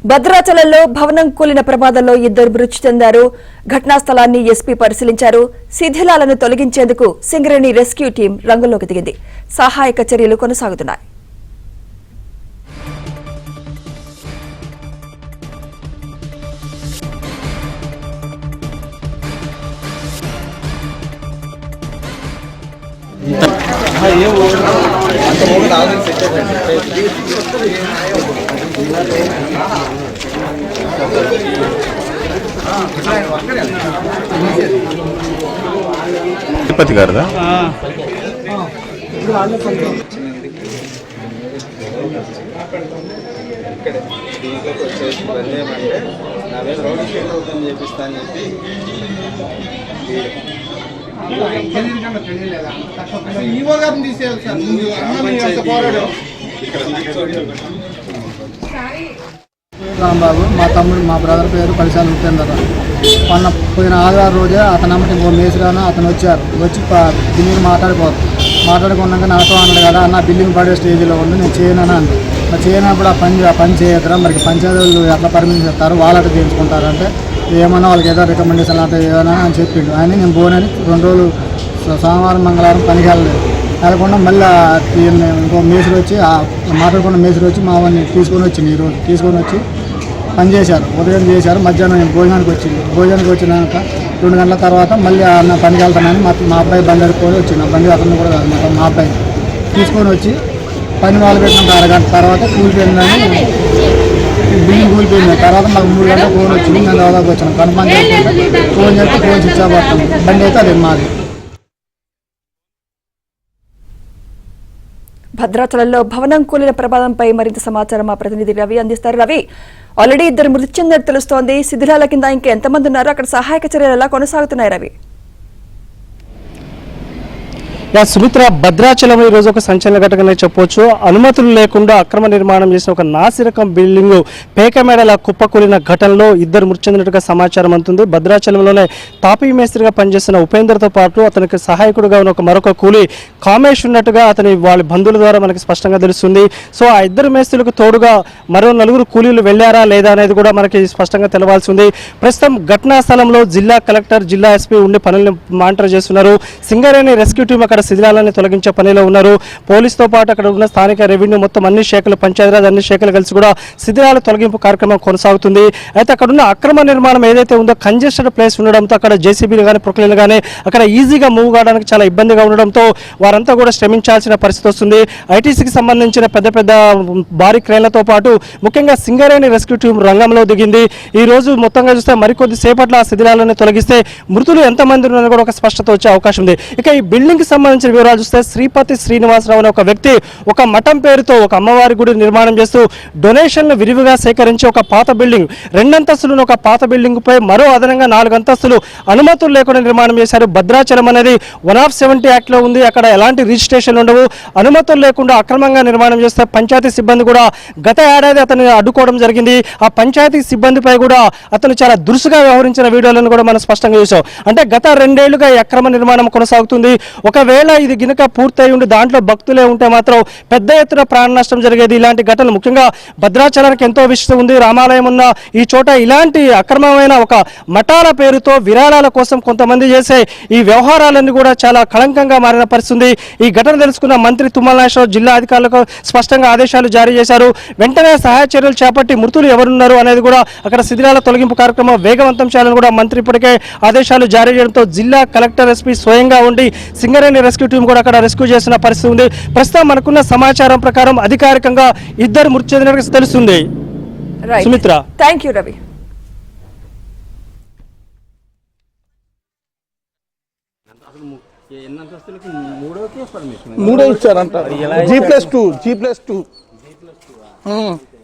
భద్రాచలంలో భవనం కూలిన ప్రమాదంలో 2 మృతి చెందారు. ఘటనా స్థలాన్ని ఎస్పీ పరిశీలించారు. శిథిలాలను తొలగించేందుకు సింగరేణి రెస్క్యూ టీం రంగంలోకి దిగింది. సహాయక చర్యలు కొనసాగుతున్నాయి. తిరుపతి గారిదా రాంబాబు మా తమ్ముడు మా బ్రదర్ పేరు పరిశాల ఉపేందర్. పోయిన ఆదివారం రోజే అతను అమ్మటి ఇంకో మేసుగాను అతను వచ్చి బిల్లింగ్ మాట్లాడుకున్నాక నాతో అన్నాడు కదా అన్న బిల్లింగ్ పడే స్టేజ్లో ఉండి నేను చేయనని అంది. మరి చేయనప్పుడు ఆ పని చేయొద్దురా మరి పంచాయతీ వాళ్ళు ఎట్లా పర్మిషన్ చెప్తారు వాళ్ళట చేయించుకుంటారంటే ఏమన్నా వాళ్ళకి ఏదో రికమెండేషన్ అంటే ఏదైనా అని చెప్పిండు. ఆయన నేను పోనని 2 రోజులు సోమవారం మంగళవారం పనికి వెళ్ళకుండా మళ్ళీ ఇంకో మేసులు వచ్చి మాట్లాడుకున్న మేసులు వచ్చి మా వాడిని తీసుకొని వచ్చింది. ఈరోజు తీసుకొని వచ్చి పని చేశారు. ఉదయం చేశారు, మధ్యాహ్నం భోజనానికి వచ్చినాక 2 గంటల తర్వాత మళ్ళీ అన్న పనికి వెళ్తానని మా అబ్బాయి బండి అడుక్కొని వచ్చింది. బండి అతను కూడా కాదు మా అబ్బాయి తీసుకొని వచ్చి పని మొదలు పెట్టినాక 1 గంట తర్వాత కూలిపోయిందని బిల్డింగ్ కూలిపోయింది. తర్వాత మాకు 3 గంటలకు ఫోన్ వచ్చింది. నేను దాదాపు వచ్చాను కన్ఫర్మ్ చేసుకుంటే ఫోన్ చేస్తే ఫోన్ స్విచ్ ఆఫ్ అవుతాను. బండి అయితే అది మాది. భద్రాచలంలో భవనం కూలిన ప్రమాదంపై మరింత సమాచారం మా ప్రతినిధి రవి అందిస్తారు. రవి, ఆల్రెడీ 2 మృతి చెందినట్టు తెలుస్తోంది. శిథిలాల కింద ఇంకా ఎంతమంది ఉన్నారు? అక్కడ సహాయక చర్యలు ఎలా కొనసాగుతున్నాయి రవి? సుమిత్ర, భద్రాచలం ఈ రోజు ఒక సంచలన ఘటనగా చెప్పవచ్చు. అనుమతులు లేకుండా అక్రమ నిర్మాణం చేసిన ఒక నాసిరకం బిల్డింగ్ పేకమేడల కుప్పకూలిన ఘటనలో 2 మృతి చెందినట్టుగా సమాచారం అందుతుంది. భద్రాచలంలోనే తాపీ మేస్త్రిగా పనిచేస్తున్న ఉపేందర్తో పాటు అతనికి సహాయకుడిగా ఉన్న మరొక కూలీ కామేష్ ఉన్నట్టుగా వాళ్ళ బంధువుల ద్వారా మనకి స్పష్టంగా తెలుస్తుంది. సో ఆ 2 మేస్త్రులకు తోడుగా మరో 4 కూలీలు వెళ్లారా లేదా అనేది కూడా మనకి స్పష్టంగా తెలవాల్సి ఉంది. ప్రస్తుతం ఘటనా స్థలంలో జిల్లా కలెక్టర్, జిల్లా ఎస్పీ ఉండి పనులను మానిటర్ చేస్తున్నారు. సింగరేణి రెస్క్యూ టీం అక్కడ శిథిలాలను తొలగించే పనిలో ఉన్నారు. పోలీసుతో పాటు అక్కడ ఉన్న స్థానిక రెవెన్యూ మొత్తం అన్ని శాఖలు, పంచాయతీరాజ్ అన్ని శాఖలు కలిసి కూడా శిథిలాల తొలగింపు కార్యక్రమం కొనసాగుతుంది. అయితే అక్కడ ఉన్న అక్రమ నిర్మాణం ఏదైతే ఉందో కంజెస్టెడ్ ప్లేస్ ఉండడంతో అక్కడ జేసీబీలు కానీ ప్రొక్లైన్లు కానీ అక్కడ ఈజీగా మూవ్ కావడానికి చాలా ఇబ్బందిగా ఉండడంతో వారంతా కూడా శ్రమించాల్సిన పరిస్థితి వస్తుంది. ఐటీసీకి సంబంధించిన పెద్ద భారీ క్రేన్లతో పాటు ముఖ్యంగా సింగరేణి రెస్క్యూ టీం రంగంలో దిగింది. ఈ రోజు మొత్తంగా చూస్తే మరికొద్ది సేపట్లో ఆ శిథిలాలను తొలగిస్తే మృతులు ఎంతమంది ఉన్నారని కూడా ఒక స్పష్టత వచ్చే అవకాశం ఉంది. ఇక ఈ బిల్డింగ్ సంబంధించిన వివరాలు చూస్తే శ్రీపతి శ్రీనివాసరావు అనే ఒక వ్యక్తి ఒక మఠం పేరుతో ఒక అమ్మవారి గుడి నిర్మాణం చేస్తూ డొనేషన్లు విరివిగా సేకరించి ఒక పాత బిల్డింగ్ 2 అంతస్తులను ఒక పాత బిల్డింగ్ పై మరో అదనంగా 4 అంతస్తులు అనుమతులు లేకుండా నిర్మాణం చేశారు. భద్రాచలం అనేది 170 యాక్ట్ లో ఉంది. అక్కడ ఎలాంటి రిజిస్ట్రేషన్ ఉండవు. అనుమతులు లేకుండా అక్రమంగా నిర్మాణం చేస్తే పంచాయతీ సిబ్బంది కూడా గత ఏడాది అతన్ని అడ్డుకోవడం జరిగింది. ఆ పంచాయతీ సిబ్బందిపై కూడా అతను చాలా దురుసుగా వ్యవహరించిన వీడియోలను కూడా మనం స్పష్టంగా చూసాం. అంటే గత 2 ఏళ్లుగా ఈ అక్రమ నిర్మాణం కొనసాగుతుంది. ఒకవేళ ఇది గినక పూర్తయి ఉండి దాంట్లో భక్తులే ఉంటే మాత్రం పెద్ద ఎత్తున ప్రాణ నష్టం జరిగేది. ఇలాంటి ఘటనలు ముఖ్యంగా భద్రాచలానికి ఎంతో విశిష్టత ఉంది. రామాలయం ఉన్న ఈ చోట ఇలాంటి అక్రమమైన ఒక మఠాల పేరుతో విరాళాల కోసం కొంతమంది చేసే ఈ వ్యవహారాలన్నీ కూడా చాలా కళంకంగా మారిన పరిస్థితి. ఈ ఘటన తెలుసుకున్న మంత్రి తుమ్మల నాగేశ్వరరావు జిల్లా అధికారులకు స్పష్టంగా ఆదేశాలు జారీ చేశారు. వెంటనే సహాయ చర్యలు చేపట్టి మృతులు ఎవరున్నారు అనేది కూడా అక్కడ శిథిలాల తొలగింపు కార్యక్రమం వేగవంతం చేయాలని కూడా మంత్రి ఇప్పటికే ఆదేశాలు జారీ చేయడంతో జిల్లా కలెక్టర్, ఎస్పీ స్వయంగా ఉండి సింగరేణి రెస్క్యూ టీం కూడా అక్కడ రెస్క్యూ చేసిన పరిస్థితి ఉంది. ప్రస్తుతం మనకున్న సమాచారం ప్రకారం అధికారికంగా 2 మృతి చెందినట్టు తెలుస్తుంది. Sumitra, thank you Ravi. మూడో ఇచ్చారంట. G+2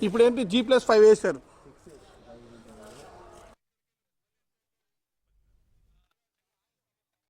ఇప్పుడు ఏంటి G+5 వేశారు.